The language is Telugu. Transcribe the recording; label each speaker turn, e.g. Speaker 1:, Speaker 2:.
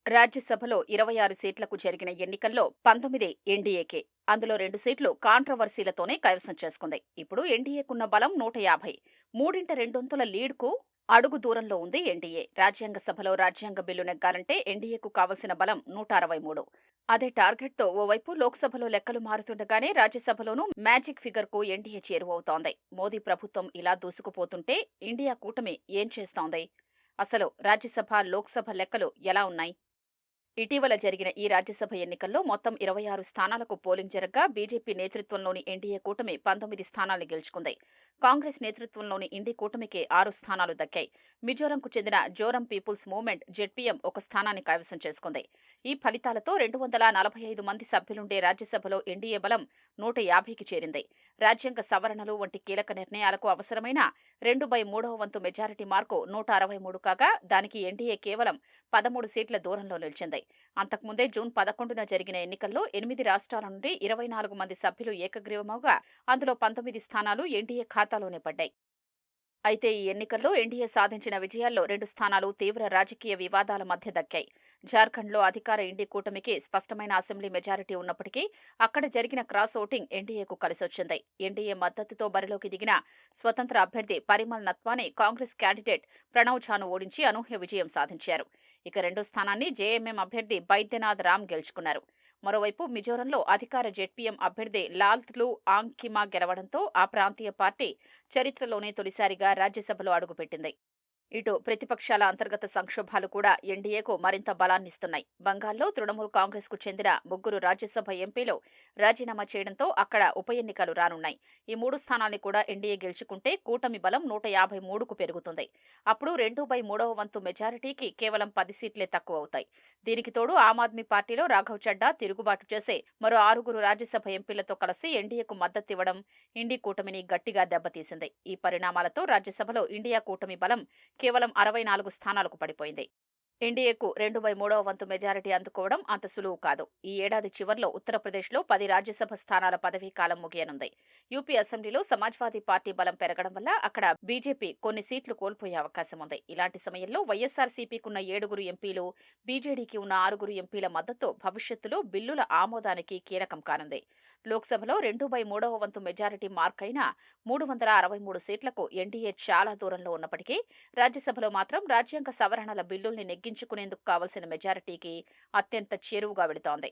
Speaker 1: రాజ్యసభలో 26 సీట్లకు జరిగిన ఎన్నికల్లో 19 ఎన్డీఏకే. అందులో 2 సీట్లు కాంట్రవర్సీలతోనే కైవసం చేసుకుంది. ఇప్పుడు ఎన్డీఏకున్న బలం 150. మూడింట రెండొంతుల లీడ్కు అడుగు దూరంలో ఉంది ఎన్డీఏ. రాజ్యాంగ సభలో రాజ్యాంగ బిల్లు నెగ్గాలంటే ఎన్డీఏకు కావలసిన బలం 163. అదే టార్గెట్తో ఓవైపు లోక్సభలో లెక్కలు మారుతుండగానే రాజ్యసభలోనూ మ్యాజిక్ ఫిగర్కు ఎన్డీఏ చేరువవుతోంది. మోదీ ప్రభుత్వం ఇలా దూసుకుపోతుంటే ఇండియా కూటమి ఏం చేస్తోంది? అసలు రాజ్యసభ, లోక్సభ లెక్కలు ఎలా ఉన్నాయి? ఇటీవల జరిగిన ఈ రాజ్యసభ ఎన్నికల్లో మొత్తం 26 స్థానాలకు పోలింగ్ జరగ్గా బీజేపీ నేతృత్వంలోని ఎన్డీఏ కూటమి 19 స్థానాల్ని గెలుచుకుంది. కాంగ్రెస్ నేతృత్వంలోని ఇండి కూటమికి 6 స్థానాలు దక్కాయి. మిజోరంకు చెందిన జోరం పీపుల్స్ మూవ్మెంట్ జెడ్పీఎం ఒక స్థానాన్ని కైవసం చేసుకుంది. ఈ ఫలితాలతో 245 మంది సభ్యులుండే రాజ్యసభలో ఎన్డీఏ బలం 150కి చేరింది. రాజ్యాంగ సవరణలు వంటి కీలక నిర్ణయాలకు అవసరమైన 2/3 వంతు మెజారిటీ మార్కు 163 కాగా దానికి ఎన్డీఏ కేవలం 13 సీట్ల దూరంలో నిలిచింది. అంతకుముందే జూన్ 11న జరిగిన ఎన్నికల్లో 8 రాష్ట్రాల నుండి 24 మంది సభ్యులు ఏకగ్రీవమవగా అందులో 19 స్థానాలు ఎన్డీఏ ఖాతాలోనే పడ్డాయి. అయితే ఈ ఎన్నికల్లో ఎన్డీఏ సాధించిన విజయాల్లో 2 స్థానాలు తీవ్ర రాజకీయ వివాదాల మధ్య దక్కాయి. జార్ఖండ్లో అధికార ఇండి కూటమికి స్పష్టమైన అసెంబ్లీ మెజారిటీ ఉన్నప్పటికీ అక్కడ జరిగిన క్రాస్ ఓటింగ్ ఎన్డీఏకు కలిసొచ్చింది. ఎన్డీఏ మద్దతుతో బరిలోకి దిగిన స్వతంత్ర అభ్యర్థి పరిమల్ నత్వాని కాంగ్రెస్ క్యాండిడేట్ ప్రణవ్ ఝాను ఓడించి అనూహ్య విజయం సాధించారు. ఇక రెండో స్థానాన్ని జేఎంఎం అభ్యర్థి బైద్యనాథ్ రామ్ గెలుచుకున్నారు. మరోవైపు మిజోరంలో అధికార జెడ్పీఎం అభ్యర్థి లాల్త్లు ఆంగ్కిమా గెలవడంతో ఆ ప్రాంతీయ పార్టీ చరిత్రలోనే తొలిసారిగా రాజ్యసభలో అడుగుపెట్టింది. ఇటు ప్రతిపక్షాల అంతర్గత సంక్షోభాలు కూడా ఎన్డీఏకు మరింత బలాన్నిస్తున్నాయి. బంగాల్లో తృణమూల్ కాంగ్రెస్ కు చెందిన 3 రాజ్యసభ ఎంపీలు రాజీనామా చేయడంతో అక్కడ ఉప ఎన్నికలు రానున్నాయి. ఈ 3 స్థానాల్ని కూడా ఎన్డీఏ గెలుచుకుంటే కూటమి బలం 153కు పెరుగుతుంది. అప్పుడు 2/3 వంతు మెజారిటీకి కేవలం 10 సీట్లే తక్కువవుతాయి. దీనికి తోడు ఆమ్ ఆద్మీ పార్టీలో రాఘవ్ చడ్డా తిరుగుబాటు చేసే మరో 6 రాజ్యసభ ఎంపీలతో కలిసి ఎన్డీఏకు మద్దతివ్వడం ఇండి కూటమిని గట్టిగా దెబ్బతీసింది. ఈ పరిణామాలతో రాజ్యసభలో ఇండియా కూటమి బలం కేవలం 64 స్థానాలకు పడిపోయింది. ఎన్డీఏకు 2/3 వంతు మెజారిటీ అందుకోవడం అంత సులువు కాదు. ఈ ఏడాది చివర్లో ఉత్తరప్రదేశ్లో 10 రాజ్యసభ స్థానాల పదవీ కాలం ముగియనుంది. యూపీ అసెంబ్లీలో సమాజ్వాదీ పార్టీ బలం పెరగడం వల్ల అక్కడ బీజేపీ కొన్ని సీట్లు కోల్పోయే అవకాశం ఉంది. ఇలాంటి సమయంలో వైఎస్ఆర్సీపీకున్న 7 ఎంపీలు, బీజేడీకి ఉన్న 6 ఎంపీల మద్దతు భవిష్యత్తులో బిల్లుల ఆమోదానికి కీలకం కానుంది. లోక్సభలో 2/3 వంతు మెజారిటీ మార్కైన 363 సీట్లకు ఎన్డీఏ చాలా దూరంలో ఉన్నప్పటికీ రాజ్యసభలో మాత్రం రాజ్యాంగ సవరణల బిల్లుల్ని నెగ్గించుకునేందుకు కావలసిన మెజారిటీకి అత్యంత చేరువుగా వెళుతోంది.